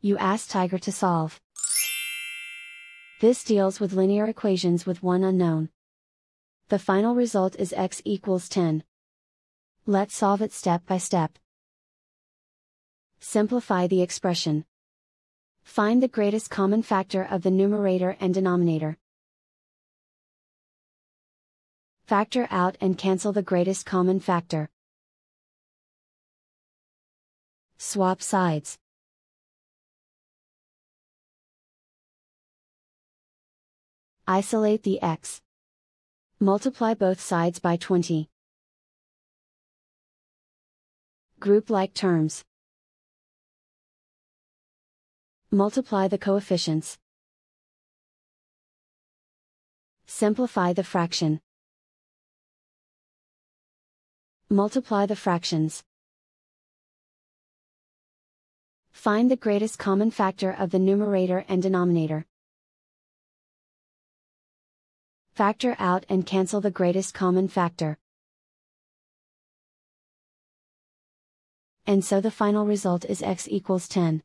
You ask Tiger to solve. This deals with linear equations with one unknown. The final result is x equals 10. Let's solve it step by step. Simplify the expression. Find the greatest common factor of the numerator and denominator. Factor out and cancel the greatest common factor. Swap sides. Isolate the x. Multiply both sides by 20. Group like terms. Multiply the coefficients. Simplify the fraction. Multiply the fractions. Find the greatest common factor of the numerator and denominator. Factor out and cancel the greatest common factor. And so the final result is x equals 10.